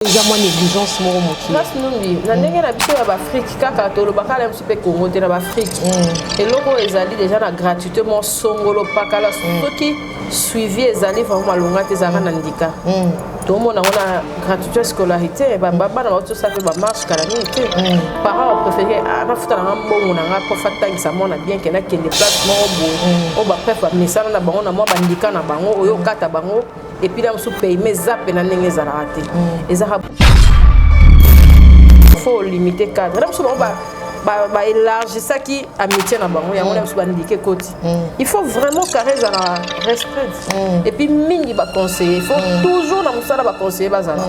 Déjà moi négligence moro moki. Parce que nous na ndenge na biso ya Afrique kaka to lo bakala msupe Congo te na Afrique. Et loko ezali déjà na gratuité mo songolo pakala soki suivi ezali vraiment malonga te zaka na ndika. To mona ona gratuité scolarité ba baba na bato ça fait ba marche kala ni te. Parents préféré na futa na mbongo na nga pour fatang sa mona bien que na kende place mo bo. O ba préfère misala na bango na mo bandika na bango oyo kata bango. Et puis là, je paye mes zappes et les raté. Il faut limiter le cadre. Là, élargir ça qui amitié na bango. Il faut vraiment carrer la respect. Et puis, mini va conseiller. Il faut toujours dans ça va conseiller bazala.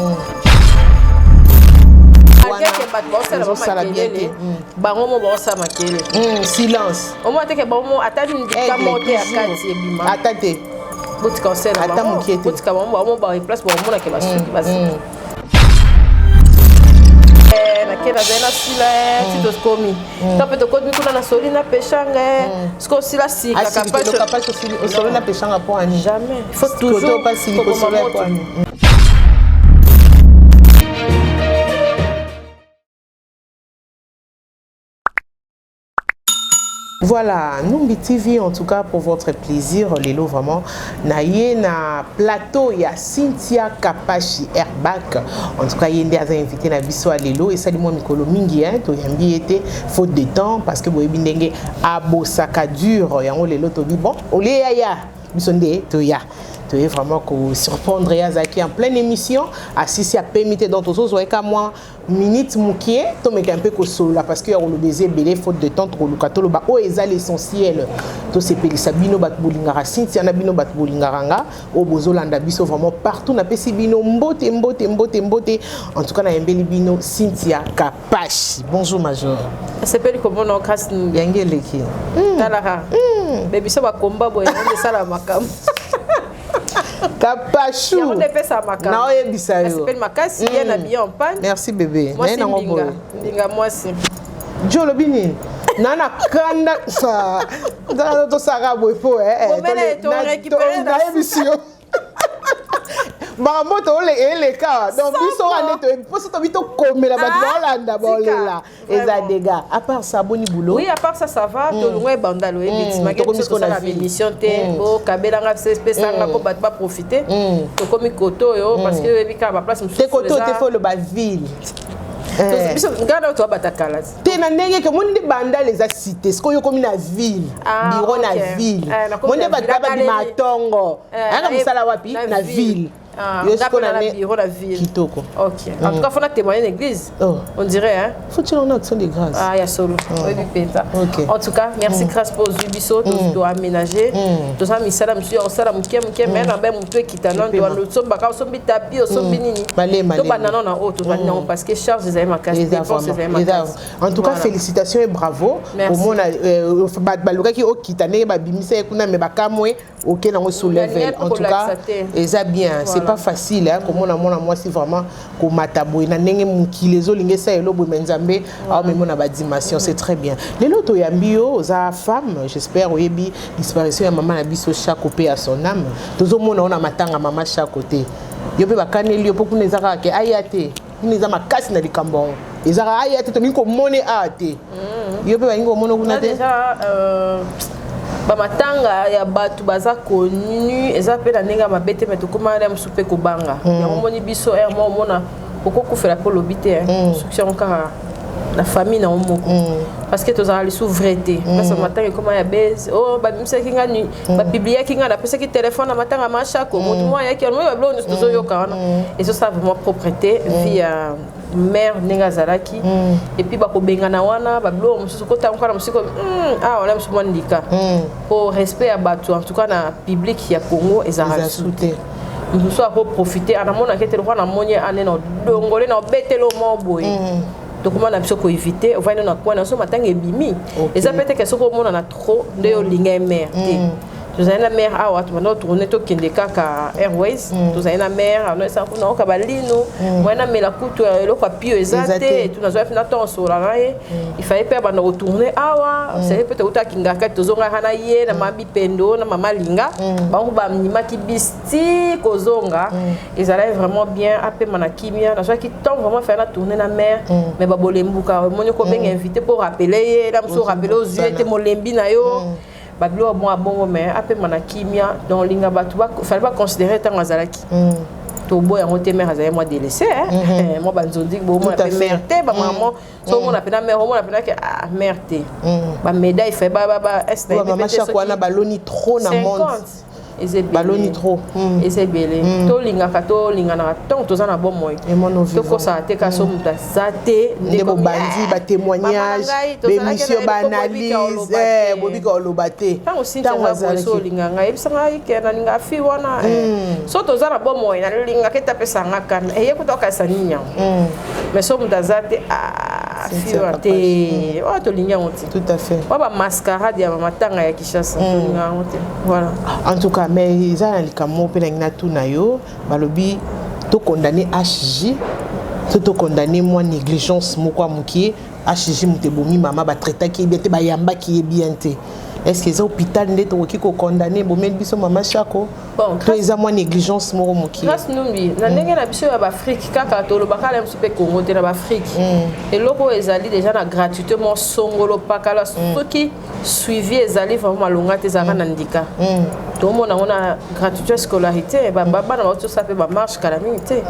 Silence. Au moins, que bon, attends une monter à 4 attendez. Votre conseil là. Attends, mon qui était. Votre caméra, on va place pour mon qui va suivre. Na kena zena sila tito skomi. Tape to kodi kuna na solina peshanga. Sko sila si capable solina peshanga pour ani. Jamais. Il faut toujours pas si pour ani. Voilà, Numbi TV en tout cas pour votre plaisir, les lots vraiment. Naye na plateau il y a Cynthia Kapashi Airbag. En tout cas, il y a des invités na biso à Lelo et ça dit moi Mikolo mingi hein, to yambi était faute de temps parce que boy bindenge abo saka dur yango Lelo to bi bon, olé ya bisonde to ya. Tu es vraiment que surprendre Yazaki en pleine émission assis à permettre dans tous autres avec moi minute moukié to me un peu que solo là parce que on le baiser belé faute de temps trop lukato ba o eza l'essentiel to se peli sabino bat bolingara Cynthia na bino bat bolingaranga o bozolanda biso vraiment partout na pesi bino mbote en tout cas na yembeli bino Cynthia Kapashi. Bonjour major. C'est peli comment on casse yangeleki talara baby so ba combat boy on ça la makam Kapachou. On fait ça makam. Na oyebisa yo. C'est makasi il y a bien en panne. Merci bébé. Moi c'est ndinga moi c'est Jolo bini. Nana kanda sa. Dans to sara boy po to récupérer na émission. Mamoto le cas donc biso aneto poso to bito komela ba Holanda bolela eza dégâts à part ça boni boulot. Oui, à part ça va to loin bandalo et bit magazine to la émission te o kabela nga spécial nga ko bat pas profiter to komi koto yo parce que bika ba place te koto te faut le ba ville. Biso ngana to batakala te na ndenge ke monde banda les a cité ce ko yo komi na ville bureau na ville monde bataba di matongo anga musala wapi na ville. Yo la ville. Kitoko. OK. En tout cas, faut témoigner l'église. On dirait hein. Faut-il en action de grâce. Ah, il y a solo. OK. En tout cas, merci grâce pour Zubiso to aménager. To ça misala monsieur on sala muke mais na ba mutu kitana to no so baka so bitapi so binini. To banana na auto parce que charge des ma casse dépenses des ma casse. En tout cas, félicitations et bravo. Au monde baluka ki o kitane ba bimisa kuna me bakamwe OK na ngo sous level. En tout cas, eza bien. C'est pas facile hein comme on a moi c'est vraiment comme mataboy na ndenge mukilezo lingesa elo bo menzambe a même na ba dimension c'est très bien les loto yambio za femme j'espère oyebi disparition ya maman na biso chaque côté à son âme tozo mona on a matanga maman chaque côté yo pe bakaneli yo pokuna ezaka ke ayate ni za makasi na likambo ezaka ayate to minko mone ate yo pe baingo mona kuna te déjà bamatanga ya batu baza connu eza pe na ndenge mabete mais tokoma na msupe kobanga ya moni biso mo mona okoko fera ko lobité succession ka la famille na omoko parce que tozala li souveraineté parce que matanga comment ya base oh ba bimisa kinga ni ba publier kinga na pesa ki téléphone na matanga macha ko moto mo ya ki mo ba blo nous tozo yokana et ça vraiment propreté via mère nenga zalaki et puis ba ko bengana wana ba blo mususu ko ta encore musuko ah on a musuko ndika pour respect à batu en tout cas na public ya Congo ezara souté nous soit pour profiter à mona ke te na monye ane na dongole na betelo mo boy donc comment on a besoin d'éviter on va dans quoi dans ce matin et bimi et ça peut être que ce qu'on a trop de linga mère tozali na mare awa tobanda tourne tokende kaka Airways tozali na mare ano esa kuna okaba lino mwana mela kutu eloko apio eza te tunazwa fina tonsola na ye il fallait pe banda retourner awa c'est peut-être utakingaka tozonga hana ye na mabi pendo na mama linga bango ba mimaki bisti kozonga ezala vraiment bien ape mana kimia na qui temps vraiment faire la tournée na mare mais ba bolembuka moni ko benga invité pour rappeler ye la mso rappeler aux yeux te molembi na yo bablo moi bon mais après mana kimia dans linga batu ba fallait pas considérer tant azalaki to boya ngote mère azaya moi délaissé moi banzondi bo moi la mère te ba maman so mon appena mère mon appena que ah mère te ba médaille fait ba est maman chaque fois na baloni trop na monde baloni trop ezebele to linga na tant to za na bon moy to ko sa te ka so muta zate ne bo bandi ba témoignage émission ba analyse bobika olobate tant so linga ngai bisanga ke na linga fi wana so to za na bon moy na linga ke ta pesa ngaka e ko to ka sa ninya mais so muta zate fi wate wa to linga onti tout à fait wa ba mascarade ya matanga ya Kishasa to linga onti voilà en tout cas mais ils ont les camo penangina tout na yo balobi to condamné HJ to condamné moi négligence moko mukie HJ mutebomi mama ba traita ki bien te ba yamba ki bien te est-ce que les hôpital ndeto ko ko condamné bo mel biso mama chako bon to eza moi négligence moko mukie grâce numbi na ndenge na biso ya ba Afrique kaka to lo bakala msupe Congo te na ba Afrique et loko ezali déjà na gratuitement songolo pakala soki suivi ezali vraiment malonga te zaka na ndika tout le monde a gratuité scolarité baba na auto ça fait ba marche calamité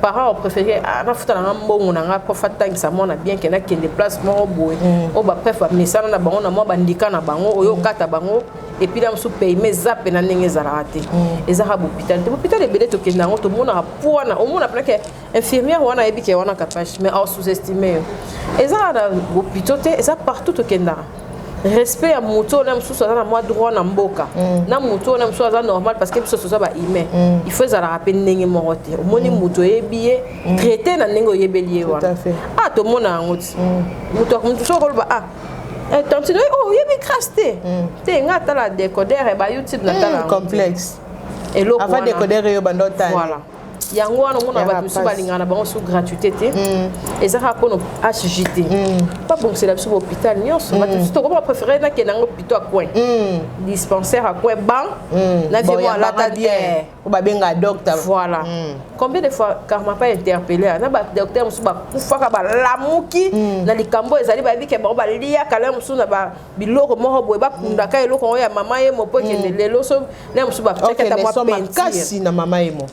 parents ont préféré na futa na mbongo na nga profata ngisa mona bien que na kende place mo boy o ba préfère mesana na bango na mo bandika na bango oyo kata bango et puis là on se paye mais zap na ndenge za raté ezaka hôpital ebele to kenda ngo to mona poana o mona plake infirmière wana ebike wana capable mais au sous-estimé ezaka na hôpital te ezaka partout to kenda respect à moto na msusu za na moi droit na mboka na moto na msusu za normal parce que biso so ba humain il faut za rappeler ndenge morote omoni moto yebiye traiter na ndenge yebeliye wana ah to mona ngoti moto so ko ba ah tant oh yebi craster te ngata la décodeur ba YouTube na tala complexe et l'autre avant décodeur yo bandota voilà yango wana mona ba biso balinga na bango sous gratuité te ezaka pono HJT pas bon c'est la biso hôpital nyonso ba biso to ko préférer na kenanga hôpital à coin dispensaire à coin ban na vie voilà ta bien ou ba benga docteur voilà combien de fois car m'a pas interpellé na ba docteur musu ba kufaka ba lamuki na likambo ezali ba bike ba lia kala musu na ba biloko mo boye ba kunda ka eloko ya mama ye mo po kende lelo so na musu ba teketa mo pentir na mama ye mo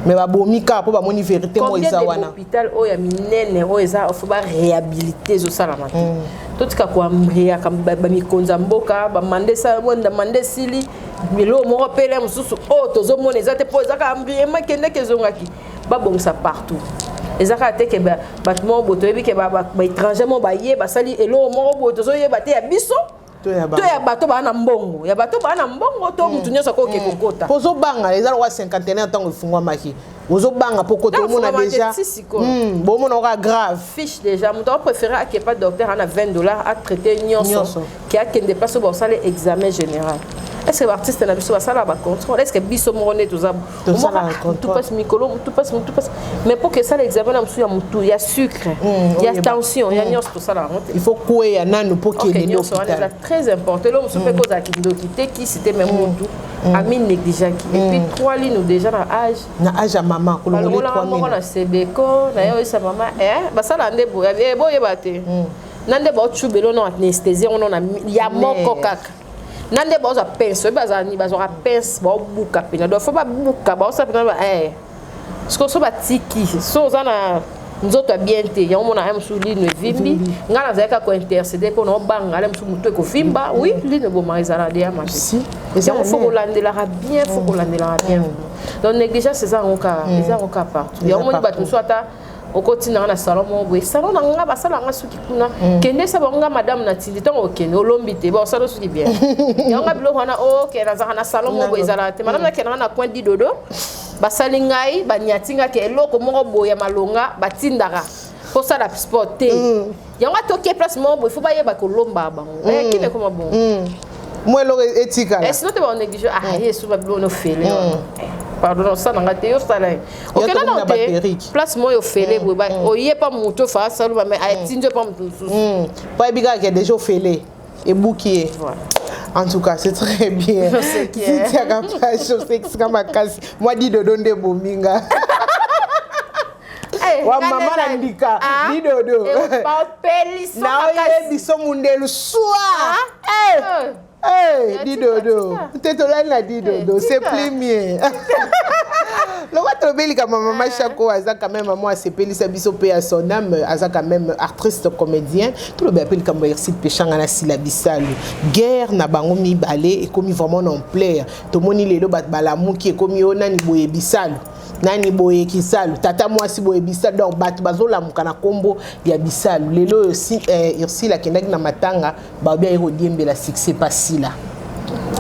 mais ba bomika po ba moni vérité mo isa wana hôpital o ya minene o eza faut ba réhabiliter zo sala mate tout ka ko amria kam ba mikonza mboka ba mandesa wonda mandesili milo mo repele mususu o tozo mona eza te po eza ka amria makende kezongaki ba bongsa partout ezaka te ke ba batmo boto ebi ke ba étranger mo ba ye ba sali elo mo boto zo ye ba te ya biso to ya bato ba na mbongo ya bato ba na mbongo to mutu nyoso ko ke kokota pozo banga ezala wa 51 ntango ifungwa maki ozo banga poko to mona déjà bon mona ka grave fiche déjà mutu préféré a ke pas docteur ana $20 à traiter nyoso qui a kende pas so ba sala examen général. Est-ce que l'artiste n'a pas ça là contrôle? Est-ce que biso moné tout ça tout passe micolo tout passe mais pour que ça l'examen il y a sucre il y a tension il y a nyos tout ça là il faut quoi ya nanu pour qu'il ait l'hôpital très important l'homme se fait cause à qui c'était même tout ami négligé et puis 3 lignes déjà dans âge à maman ko le 3 lignes na sebeko na yo sa maman ba ça là ndebo boye baté nande ba tubelo na anesthésie on a ya moko kaka nande baza penso bazani bazora pense ba buka pena do fa ba buka ba sa pena ba sko so ba tiki so zana nzoto bien te ya mona am su line vimbi ngala zaka ko intercéder ko no banga ale msu mutu ko vimba oui line bo maizara de ama si ya faut ko landela bien faut ko landela bien donc négligence c'est ça encore partout ya moni batu so ata okotina na salon mo boy salon nga ba sala nga suki kuna kende sa bonga madame na tindi ton okende olombite ba sala suki bien ya nga bilo wana okay na za na salon mo boy zala te madame na kena na coin di dodo ba salingai ba nyatinga ke eloko mo boy ya malonga batindaka pour ça la sport te ya nga toke place mo boy faut ba yeba ko lomba bango kine koma bon moi lo éthique et sinon tu vas négliger ah yesu ba bilo no fele pardon ça n'a raté yo ça là OK là non place moi yo fele ba oye pas moto fa ça lo mais a tinje pas moto pas biga qui est déjà fele et bouquier en tout cas c'est très bien si tu as capable je sais que c'est comme ma casse moi dit de donner bominga wa mama na ndika di dodo pa pelisa na biso mundelu soir di dodo teto la di dodo c'est plus mieux le votre beli comme maman Chako aza quand même maman c'est pelisa biso pe à son âme aza quand même artiste comédien tout le bapel comme merci de pechanga na silabisalo guerre na bango mi balé et comme vraiment en plaire to moni lelo bat balamu qui comme yona ni boye bisalo nani boye kisalu tata mwasi boye bisalo donc batu bazola mukana kombo ya bisalo lelo aussi Ursula kendaki na matanga ba bien erodiembe la succès pasila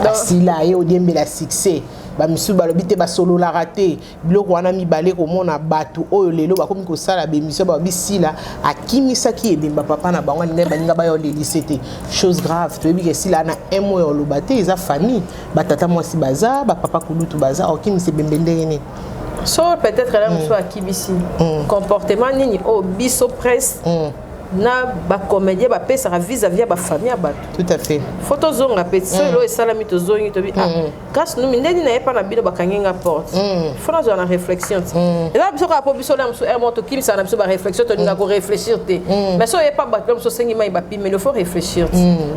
pasila erodiembe la succès ba misu balobi te ba solo la raté biloko wana mibale komona batu oyo lelo bakomi kosala be misu ba bisila akimisaki ebemba papa na bango ngai baninga ba yo le lycée chose grave to ebi ke sila na emo yo lobate eza famille batata mwasi baza ba papa kulutu baza okimise bembende ne. So peut-être là monsieur akibisi comportement nini au biso presse na ba comédien ba pesa vis-à-vis ba famille ba tout à fait photo zonga petit lo et salami to zongi to bi grâce nous ndeni na pas na bilo ba kangenga porte faut na na réflexion et là biso ka po biso na monsieur moto kimisa na biso ba réflexion to ninga ko réfléchir te mais so e pas ba biso sengi mai ba pi mais il faut réfléchir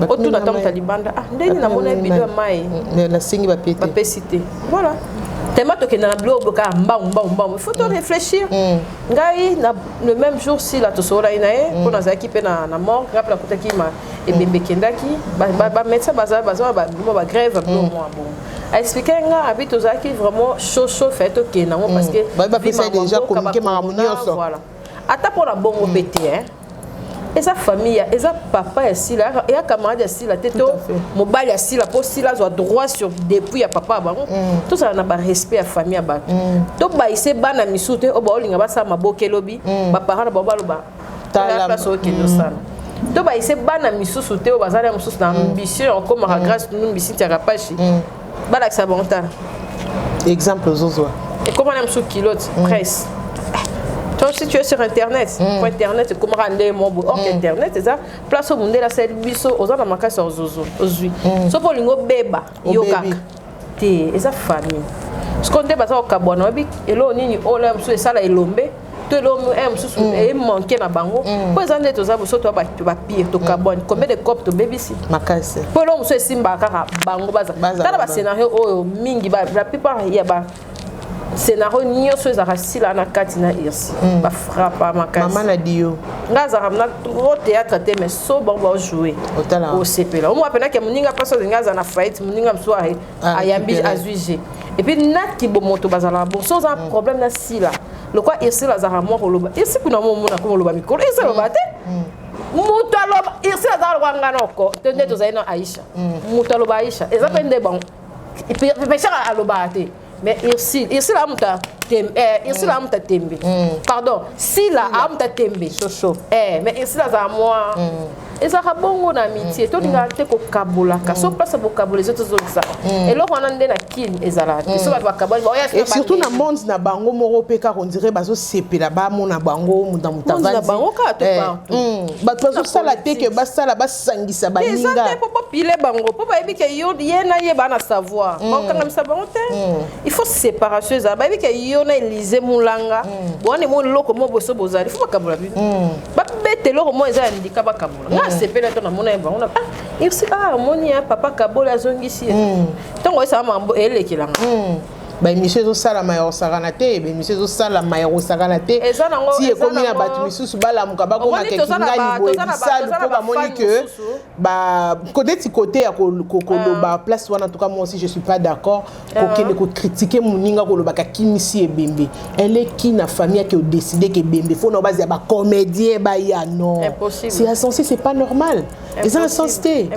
au tout na tam talibanda ndeni na mona bilo mai la sengi ba pété ba pesité voilà tellement que dans la blog il faut réfléchir ngai le même jour si la tosora inae pour nous équiper na mort grave la kutaki ma et bébé kendaki ba médecin ba grève bon a expliqué nga habite aux aki vraiment chaud fait OK na parce que ba pesa déjà communiquer maramunioso voilà ata pour la bongo pété et sa famille et sa papa ici là et a camarade ici là teto mobile ici là pour si là soit droit sur depuis ya papa ba tout ça na ba respect à famille ba to ba ise bana misute o ba olinga ba sa maboke lobi ba parents ba ba loba ta place au kendo sana to ba ise bana misusu te o ba zala misusu na ambition comme ma grâce nous bisiti ya kapashi ba la sa bonta exemple zozo et comment on aime sous kilote presse. Donc, si tu es sur Internet, pour Internet, c'est comment rendre mon beau. Ok, Internet, c'est ça. Place au monde, là, c'est le biseau. Aux gens, on a sur Zozo. Sauf pour l'ingo beba, yoga. Et ça, famille. Ce qu'on dit, c'est au Kabouanobi. Et là, on y a un ça, là, et l'ombe. Tout l'homme est manqué dans bango. Pour les années, tu as pire, tu Kabouan. Combien de copes tu bébé ici? Ma casse. Pour l'homme, c'est Simba, bango, baza. Dans le scénario, mingi, la plupart, il y a scénario nyonso ezaka sila na kati na irsi ba frappa makasi maman a dit yo ngaza ramna trop théâtre te mais so bon ba jouer au sepela on appelle que muninga paso ngaza na fight muninga msoare ayambi azuije et puis naki bo moto bazala bon sans un problème na sila le quoi irsi la zara mo koloba irsi kuna mo mona ko loba mikolo irsi loba te muto aloba irsi la zara ngana ko tende to zaina Aisha muto aloba Aisha ezapende bon et puis pechaka aloba te mais ici la amta tembe pardon si la amta tembe chaud mais ici la za moi ezaka bongo na amitié to ninga te ko kabola ka so place ko kabola les autres ça et là on a ndé na kin ezala te so ba kabola et surtout na monde na bango moro peka on dirait bazo sepela ba mona bango muta mutavandi na bango ka to partout ba bazo sala te ke ba sala ba sangisa ba ninga ça po pile bango po ba ebike yo yena ye ba na savoir ba kanga misa bango te il faut séparation ça ba ebike yo na Élysée Moulanga bon mo loko mo boso bozali faut ba kabola bi ba bete loko mo eza ndika ba kabola c'est peut être na mona on a il c'est moni papa kabola zongisi tango ça mambo elekela ba émission zo sala mayo sakana te ba émission zo sala mayo sakana te ti ekomi na batu misusu bala muka ba ko makekingani boye bisalu ko ba moni que ba côté ya koloba place wana en tout cas moi aussi je suis pas d'accord kokende ko critiquer muninga koloba ka kimisi ebembe elle est qui na famille qui a décidé que bembe faut na base ya ba comédien ba ya non c'est insensé c'est pas normal ils ont insensé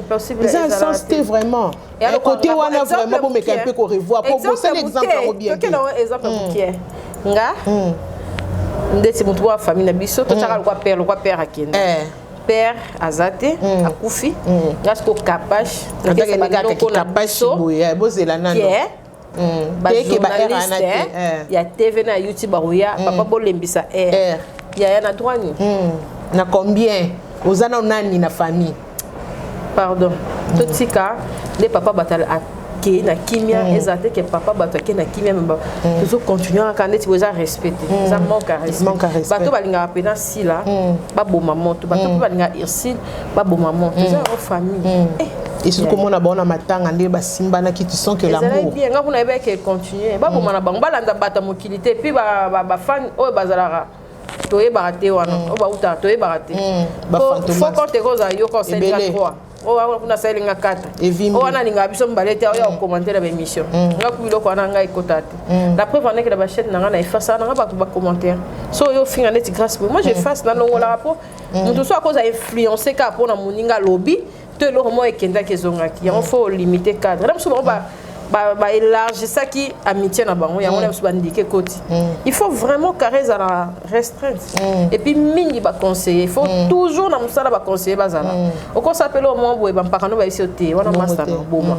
vraiment et côté wana vraiment pour me un peu ko revoir pour c'est l'exemple bien que non exemple qui est nga ndeti mutu wa famille na biso to chaka kwa père akenda père azate akufi parce que capache na capache boya bozela nano il y a TV na YouTube baroya papa bolembisa air il y a na droit na combien ozana nani na famille pardon totika les papa batal qui na kimia ezate que papa bato qui na kimia même toujours continuer à quand tu as respecter ça manque à respect bato balinga pena si là ba boma moto bato balinga irsil ba boma moto ça en famille et surtout comment on a bon matanga ndé ba simba na qui tu sens que l'amour bien nga kuna ebe que continuer ba boma na bango balanda bata mokilité puis ba fan o bazalara toye barate wana o ba uta toye barate ba fantôme faut quand te cause yo quand c'est 3 on a ça linga 4 on a linga biso mbalete ya commenter la émission nga kuilo ko na nga ikotate la preuve en est que la chaîne na nga na efface na nga ba commentaire so yo finga net grâce moi je fasse na longo la rapport tout ça à cause a influencer ka pour na moninga lobby te lo mo ekenda kezonga ki on faut limiter cadre là so ba élargir ça qui amitié na bango ya on aime ba indiquer côté il faut vraiment carré à la restreinte et puis mingi ba conseiller il faut toujours na musala ba conseiller bazala au qu'on s'appelle au moins boye ba mpakano ba ici oté wana master na boma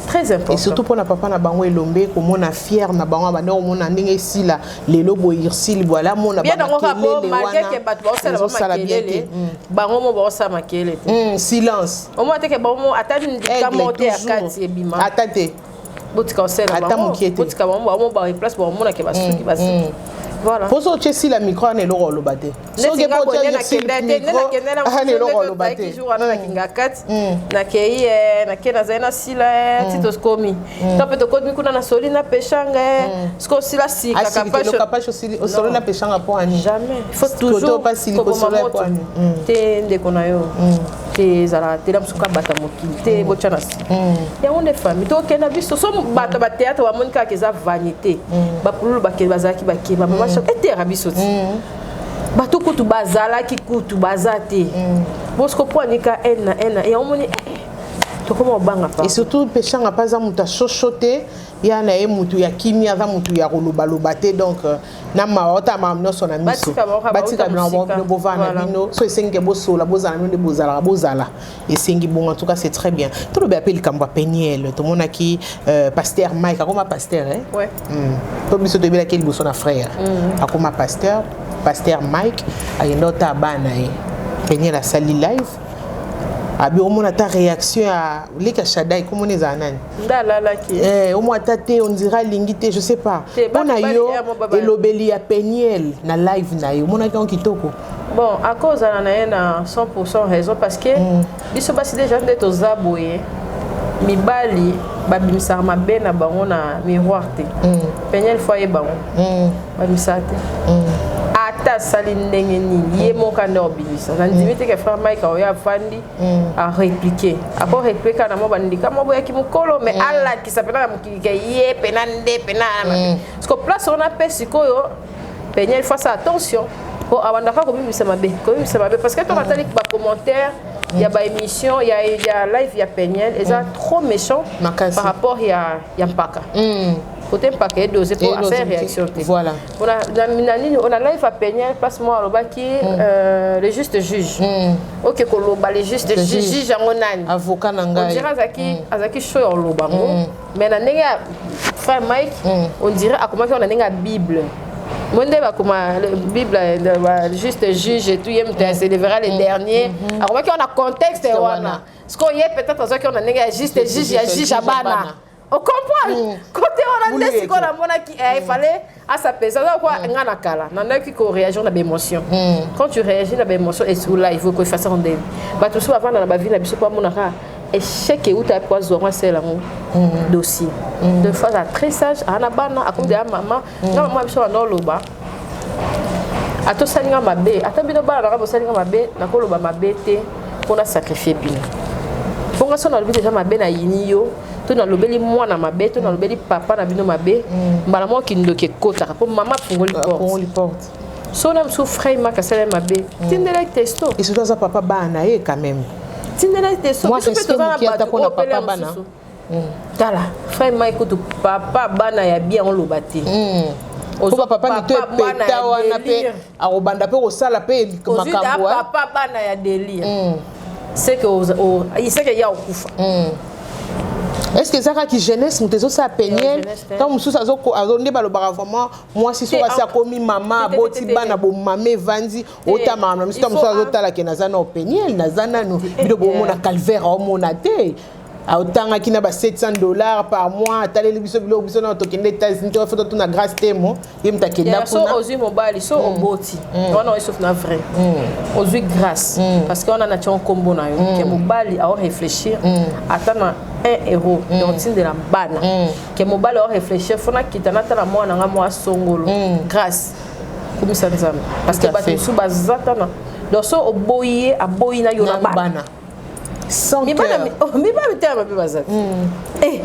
très important et surtout pour na papa na bango elombe comme on a fier na bango ba no mona ndenge si la lelo boyir sil voilà mona ba makele malgré que ba to sala makele bango mo ba sa makele silence au moins te que bango atani ndika monter à 4 ebima atate botika osela botika bango ba place ba mona ke basuki basi voilà pour ça tu sais la micro ne lo lo baté so ke po tena kendete ne lo baté jour na kinga 4 na kei na kena zaina sila titoskomi to pe to kodmi kuna na solina peshanga sko sila si capache aussi solina peshanga pour ani jamais il faut toujours pas si ko solina pour ani te ndeko na yo te zala te la musuka bata mokilité bochana si ya on est famille to kena biso so bata ba théâtre wa monika ke za vanité ba pululu ba ke bazaki ba ke ba et rabiso bato kutu bazala ki kutu bazate bosko poanika ena et on moni to comment banga pas et surtout pechanga pas za muta chochote ya na e mutu ya kimia za mutu ya koloba lobate donc na maota mamno sona miso batika blanc bon bovana bino so esengi bosola bozala mino de bozala esengi bon en tout cas c'est très bien tout le be appelle kamba peniel tout mona ki pasteur Mike akoma pasteur ouais to biso de bela ki boso na frère akoma pasteur Mike ayendota bana peniel a sali live abi au moins ta réaction à leka shadai comment les anani ndala ki au moins tate on dira lingité je sais pas on a yo et l'obéli à peniel na live na yo mon akon kitoko bon à cause na 100% raison parce que biso basi déjà d'être aux aboyés mibali babimisa mabe na bango na miroir te peniel foyer bango babimisa te ata sali ndenge nini ye moka nde obimisa na ndimite ke frère Mike oya fandi a répliquer ako répliquer na mo bandika mo boya ki mukolo mais ala ki sapena mukike ye pena nde pena parce que place on a pesi koyo peniel faut ça attention pour abandaka ko bimisa mabe parce que to matali ba commentaire il y a ba émission il y a live il y a peniel et ça trop méchant par rapport il y a mpaka côté mpaka dosé pour faire réaction voilà on a live à peniel passe moi aloba ki le juste juge OK koloba le juste juge ngonani avocat nanga on dirait azaki show oloba mais na ndenge frère Mike on dirait akoma ki on a ndenge bible monde va comme la Bible le juste juge et tout il se lèvera le dernier alors qu'on a contexte wana ce qu'on y est peut-être qu'on a négé juste juge ya juge abana on comprend côté on a laissé qu'on a mona qui il fallait à sa personne quoi ngana kala nana qui ko réagir na émotion quand tu réagis na émotion et sur là il faut que fasse on dé ba tout ça avant na ba vie na biso pas mona ka échec et où tu as poison c'est là dossier de fois à très sage ana bana a comme de maman na maman biso na loba ato salinga mabe atabino bana na salinga mabe na ko loba mabe te pour sacrifier bino bonga so na lobi déjà mabe na yini yo to na lobeli mwana mabe to na lobeli papa na bino mabe mbala mo kindoke kota pour maman pungoli porte so na msouffre makasala mabe tindela testo et surtout ça papa bana et quand même moi c'est ce que qui attaque na papa bana tala frère Mike to papa bana ya bien on lobate Ozo papa ni to peta wana pe arobanda pe osala pe makambo wa papa bana ya délire c'est que il sait que ya okufa est-ce que ça qui jeunesse mutezo sa peniel quand mususu azonde balobaka vraiment moi si so sa komi mama boti bana bo mame vandi otama na mususu mususu azotala ke nazana openiel nazana no bido bo mona calvaire o mona te autant qui n'a pas $700 par mois t'allais le biso bilo biso na tokende États-Unis tu fait na grâce temo yem ta kenda so ozu mobile so oboti on a sauf na vrai ozu grâce parce qu'on a na tion combo na yo que mobile a réfléchir attendre €1 donc de la bana que mobile a réfléchir faut na kitana ta na moi na moi songolo grâce comme ça parce que ba sous bazata na donc so oboye aboyi na yo na bana sans cœur. Mi ba mitema be bazat. Mi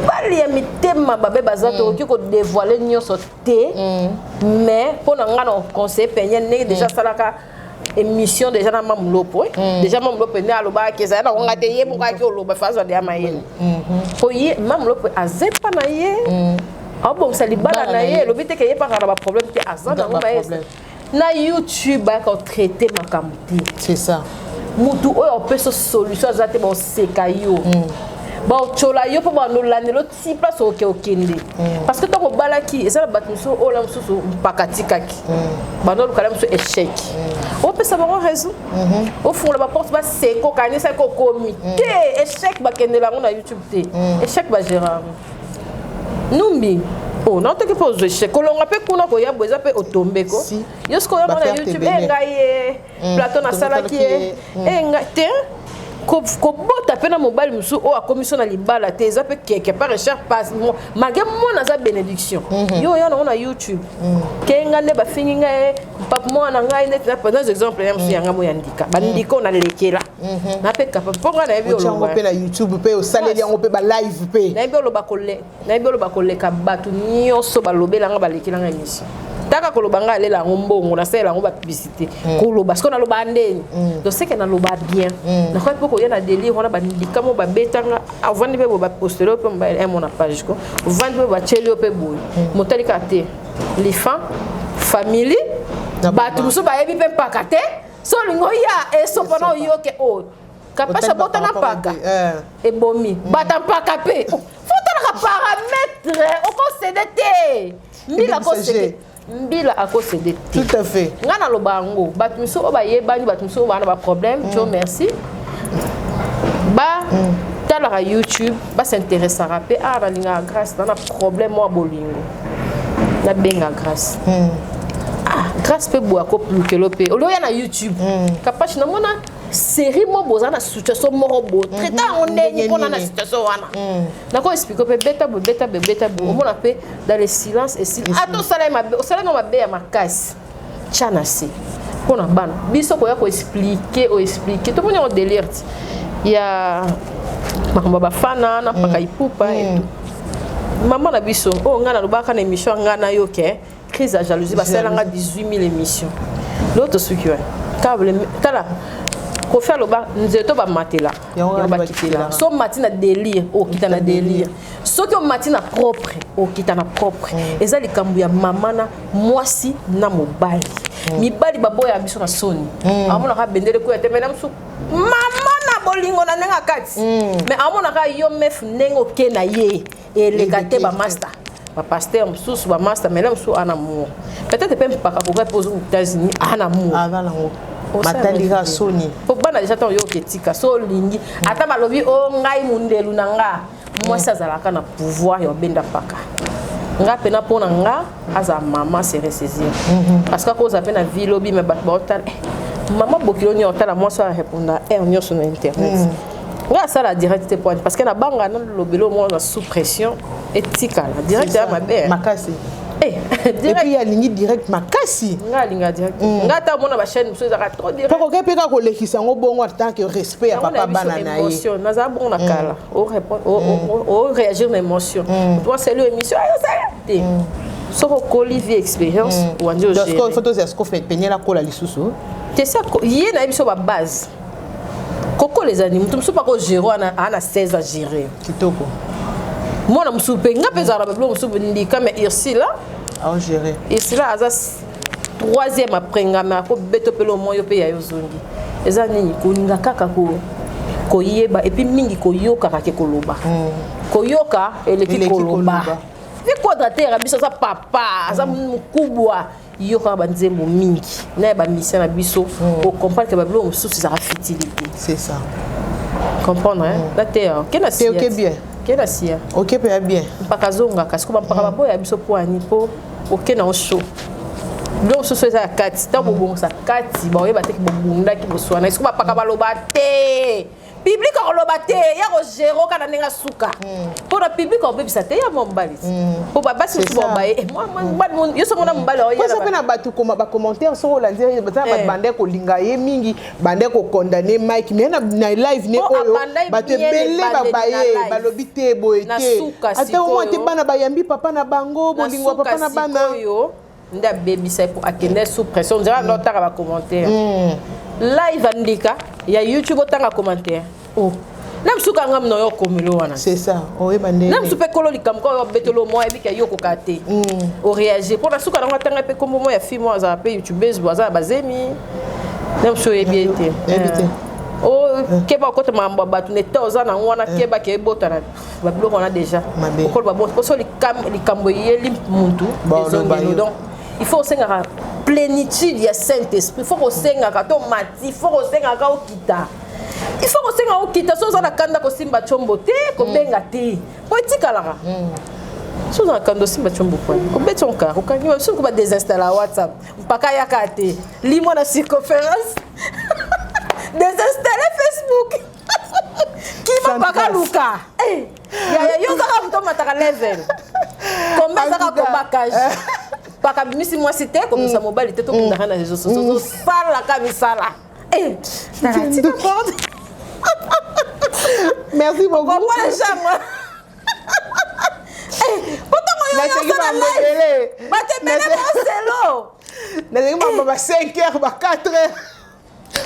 ba li mitema ba be bazat oki ko dévoiler nyoso te. Mais pour na ngana conseil penye ne déjà salaka émission déjà na mamlopo. Déjà mamlopo ne aloba ke za na ngate ye mo ka ke oloba fazo de amaye. Po ye mamlopo azepa na ye. Ah bon ça li bala na ye lo bite ke ye pa ba problème ke azana na ye. Na YouTube ba ko traiter makamti. C'est ça. Mutu oyo peut se solution azate bon sekayo bon chola yo po ba no lanelo ti place okende parce que tant balaki eza batmuso o la mususu mpakatika ki ba no lokala muso échec o peut savoir raison au fond la porte ba seko kanisa ko komi te échec ba kende la na YouTube te échec ba Gérard numbi oh non te que pose échec kolonga pe kuna ko ya boza pe otombe ko yo sko ya na YouTube ngai plateau na sala ki ngai te ko bota pe na mobile musu o a commission na libala te za pe quelque part recherche passe malgré moi na za bénédiction yo ya na YouTube ke ngane ba fingi ngai papa moi na ngai net na par exemple ya musu yanga mo yandika bandiko na lekela na pe kapa ponga na ebio lo pe na YouTube pe o saleli yango pe ba live pe na ebio lo ba koleka batu nyonso ba lobela nga ba lekela nga émission taka kolobanga alela ngombongo na sela ngo ba publicité koloba parce qu'on a loba ndeni donc c'est que na loba bien na kwa poko ya na délire on a ba ndikamo ba betanga avandi pe ba poster pe ba mon page ko vandi pe ba chelio pe boy motali kate les femmes famille batu muso ba yebi pe pakate so lingo ya eso pana yo ke o kapasha bota na paka e bomi bata paka pe faut na paramètre o ko cdt mbila ko cdt mbila ako cdt tout à fait ngana lobango batu miso ba yebani batu miso ba na ba problème Dieu merci ba tala YouTube ba s'intéressera pe a ba linga grâce na problème mo bolingo na benga grâce grâce pe bo ako plus que lope o lo ya na YouTube kapachi na mona série mo boza na situation mo robo traiter on est pour na situation wana na ko expliquer pe beta bo o mona pe dans le silence et silence ato sala ma be ya makasi chana si pona bana biso ko ya ko expliquer to mona on délire ya makambo ba fana na paka ipupa et tout maman na biso o ngana lobaka na émission ngana yo ke crise à jalousie ba sala nga 18 000 émissions l'autre sukiwa câble tala ko faire le bas nzeto ba matela ya ba kitela so matina délire o kitana délire so que matina propre o kitana propre eza likambu ya mamana mwasi na mobali mibali baboya biso na soni amona ka bendele ko etemena msu mamana bolingo na nenga kati mais amona ka yo mef nengo ke na ye et le gâté ba master ba pasteur msusu ba master mais là msu ana amour peut-être pe mpaka ko repose aux États-Unis ana amour matandika soni po bana déjà tant yo ketika so lingi ata balobi o ngai mundelu na nga moi ça zalaka na pouvoir yo benda paka nga pena pona nga aza mama se ressaisir parce que cause pena vilobi me bat botal maman bokilo ni otala moi ça répondre nyo sur internet nga ça la direct point parce que na banga na lobelo moi sous pression etika la direct ya mabe makasi et puis il y a ligne direct makasi nga linga direct nga ta mona ba chaîne muso za trop direct poko ke peka ko lekisa ngo bongo tant que respect ya papa bana na ye émotion na za bon na kala o répondre o réagir na émotion toi c'est l'émission ayo ça so ko vie expérience ou andi donc ko photos est ce qu'on fait penyela ko la lisusu c'est ça yé na biso ba base koko les animaux tout muso pas ko gérer ana 16 à gérer kitoko moi na musupe nga peza ra blo musupe ndika mais ici là à gérer. Et cela a troisième après ngama ko beto pelo moyo pe ya yozongi. Eza nini ko ninga kaka ko yeba et puis mingi ko yoka ka ke koloba. Ko yoka eleki koloba. Vi quadrateur biso sa papa, sa mukubwa yoka banzembo mingi. Na ba mission na biso pour comprendre que ba bilo mususu za fertilité. C'est ça. Comprendre hein? La terre, qu'est-ce que c'est? OK bien. Qu'est-ce que c'est? OK bien. Pakazonga kasi ko ba boya biso poani po OK na show. Donc ce soit kati ta bon ça kati ba oyeba te ki bobunda ki boswana est-ce que ba paka baloba te public ko loba te ya ko zéro kana ninga suka pour le public ko bebisa te ya mombali pour ba basi ko ba moi yo so mona mombali o ya ça pena batu ko ba commentaire so la dire ba bande ko linga ye mingi bande ko condamner Mike mais na live ne oyo ba te belé ba baye ba lobi te boete ata o te bana ba yambi papa na bango bolingwa papa na bana nda baby c'est pour akende sous pression on dirait l'autre va commentaire live andika ya YouTube otanga commentaire oh nam suka ngam no yo komelo wana c'est ça o ebande nam supe kolo likam ko yo betelo mo ebika yo ko kate o réagir pour la suka na tanga pe kombo mo ya fi mo za pe YouTubeuse boza bazemi nam so ebiete oh keba ko te mamba batu ne toza na wana keba ke botana ba bloko na déjà ko ba bon ko so likambo yeli muntu ezongelo donc il faut aussi la plénitude du Saint-Esprit. Il faut aussi la tomati, il faut aussi la okita. Il faut aussi la okita. Si on a kanda ko simba chombo te, ko benga te. Politique alors. Si on a kanda simba chombo quoi. Ko beton ka, ko kanyo so ko ba désinstaller WhatsApp. Mpaka ya kate. Limo na circonférence. Désinstaller Facebook. Qui m'a pas ka luka. Eh. Ya yo ka mto mataka level. Combien ça ka bakage. Parce que si moi c'était comme ça mobile était tout dans les réseaux sociaux ça la camisala eh merci beaucoup moi les gens moi eh pourtant moi je suis dans live bah tu mets le Marcelo na 5h ba 4h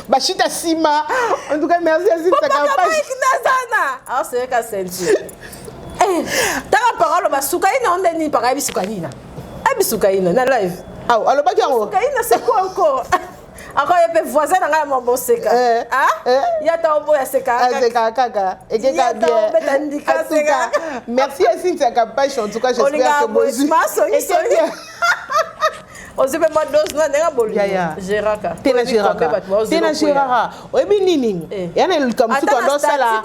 ba chita sima en tout cas merci à Cynthia Kapashi ah c'est vrai qu'à sentir eh ta parole ba sukaina on deni para bisukanina Abisukaina na live. Ah, alors pas qu'il Sukaina c'est quoi encore? Encore il peut voisin dans la mon seka. Ah? Ya ta obo ya seka. Ah seka kaka. Et que bien. Merci à Cynthia Kapashi en tout cas j'espère que vous. On se fait moi dose na nga bolu. Géraka. Tena Géraka. Oyebi nini? Yana lukamsu ko ndo sala.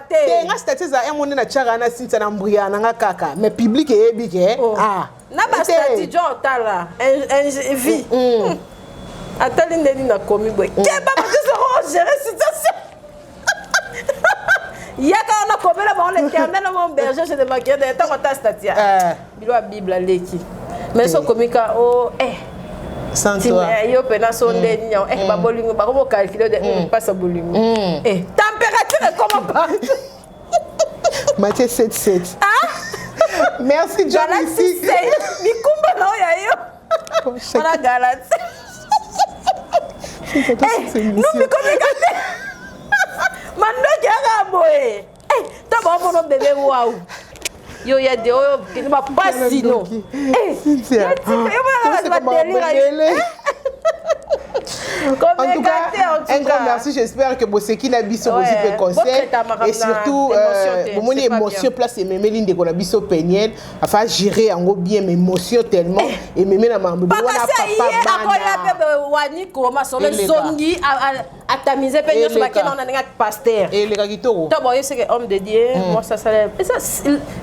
Te nga statut za emone na chara na Cynthia na mbria na nga kaka. Mais public eyebi ke. Ah. Na ba statut jo tala. Vie. Atali ndeni na komi boy. Ke ba ba so gérer situation. Yaka on a komela ba on l'éternel mon berger chez de maquillage de temps ta statut. Bilo a Bible leki. Mais so komika oh sans toi yo pena so ndeni ba bolingo ba ko calculer de pas sa bolingo température comment pas Matthieu 7. Merci John ici mi kumba na ya yo ona galate nous mi komika mando kya boye ta ba mono bébé waouh yo ya de oyo kini ba pasi no Cynthia en tout cas un grand merci j'espère que Boseki na biso aussi peut conseil et surtout mon émotion place et même l'inde qu'on a biso peniel afin gérer en gros bien mes émotions tellement et même la maman wana papa wani koma sur le zongi à tamiser pe nyoso bakena on a pasteur et les gagitoro to boye c'est que homme de Dieu moi ça et ça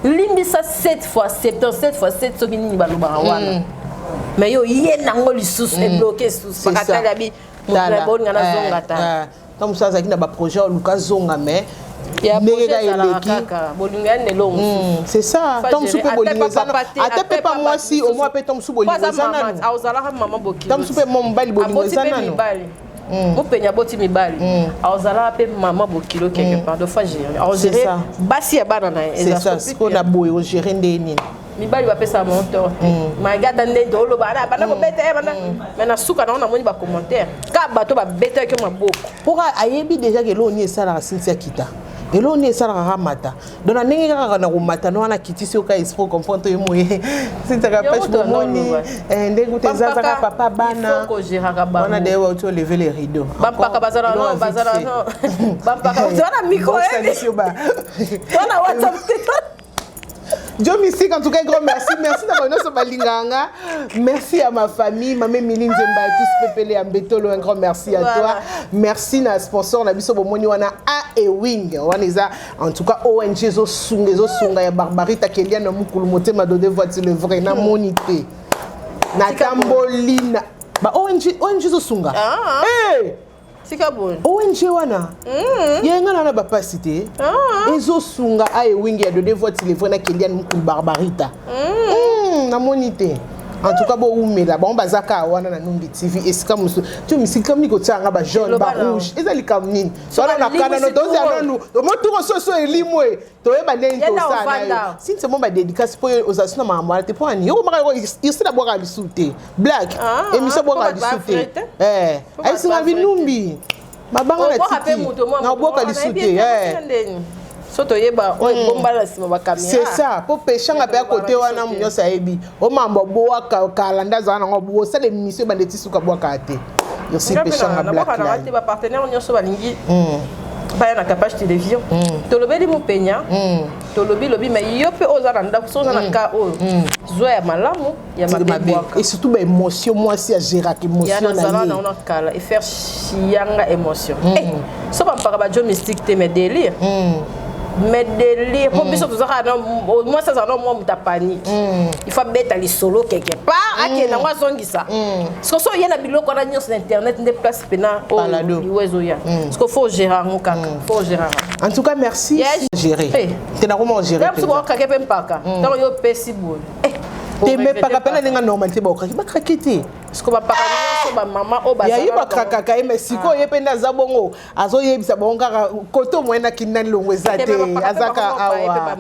limbi ça 7 fois 7 fois 7 soki ni baloba wana mais yo yena ngoli sous est bloqué sous pakatala bi la bonne ngana zonga ta comme ça ça qui na ba projet Lucas zonga mais ya projet la kaka bolinga ne long c'est ça tom soupe bolinga sana atepe pas moi si au moins peut tom soupe bolinga sana a ozala maman boki tom soupe mon bali bolinga sana no mo penya boti mibali a ozala pe maman bokilo quelque part de fois gérer a gérer basi ya bana na c'est ça ce qu'on a boy on gérer ndeni mibali ba pesa monteur magata ndende oloba na bana ko bete bana mais na suka na moni ba commentaire ka bato ba bete ke maboko pour ayebi déjà que l'on est ça la Cynthia kita Et là on est ça la mata. Donc on n'est pas na mata no ana kitisi au cas il faut comprendre tout moyen. C'est ta capacité pour moni ndengo te zaza papa bana. On a des auto lever les rideaux. Bampaka bazara no bazara no. Bampaka bazara micro. On a WhatsApp. Dieu mystique, en tout cas, grand merci. Merci d'avoir nous sur Balinganga. Merci à ma famille, ma mère Miline Zemba et tous Pépélé Ambetolo. Un grand merci à toi. Merci à sponsor, na biso bomoni wana A et Wing. En tout cas, ONG zo sunga ya Barbarita Kelia na mukulu motema do de voiture le vrai na monité. Na tambolina. Ba ONG zo sunga. Eh! ONG wana yenga na bapa cité ezo sunga ay wingi ya de vote les vrais na Kelian mukul Barbarita na monité en tout cas bo umela bon bazaka wana na Numbi TV esika musu tu misika miko tsanga ba jaune ba rouge ezali kamnini so na kana no dozi anonu mo tuko so elimwe to eba ndeni to sana since mo ba dédicace po ozasuna mama te po ani yo maka isina boka lisute black emisa boka lisute ay singa binumbi mabanga na tiki na boka lisute soto yeba o bomba la sima ba kamera c'est ça pour pêcher nga pe côté wana munyo saebi o mambo boa kalanda za na ngo ça les mission ba ndeti suka boa kate yo si pêcher nga black na ba ba partenaire nyo so balingi ba na capage télévision to lobeli mo penya to lobi mais yo pe oza na so na ka o zo ya malamu ya mabeboa et surtout ba émotion moi si à gérer émotion na zala na ona kala et faire chianga émotion so ba mpaka ba jo mystique te mais délire mais délire pour biso tout ça moi ça non moi muta panique il faut mettre les solo quelque part ake na ngwazongisa parce que so yena biloko na nyos internet ne place pena o iwezo ya parce que faut gérer mon kaka faut gérer en tout cas merci gérer tu n'as comment gérer même si bon kaka pe mpaka donc yo pesi bon te me paka pena ninga normalité ba okaki ba krakete parce que ba paka nyonso ba mama o ba ya yi ba krakaka mais siko yependa za bongo azo yebisa bonga koto mwena kinani longwe zate azaka awa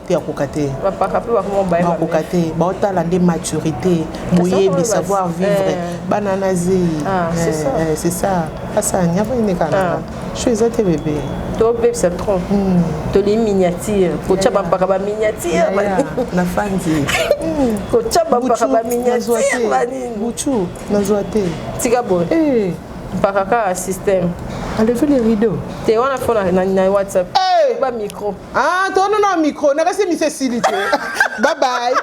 te akokate ba paka pe ba mo ba ba kokate ba otala nde maturité moyebi savoir vivre bananazi c'est ça asa nya ba ni kana choisa te bébé to bébé c'est trop to les miniatures ko tshaba paka ba miniature na fandi ko tshaba paka ba miniature Bouchou, Nazoate. Tigabo. Paraka système. Enlevez les rideaux. T'es on a fait na WhatsApp. Pas micro. Ah, toi non micro. N'a pas c'est Miss Cécile. Bye bye.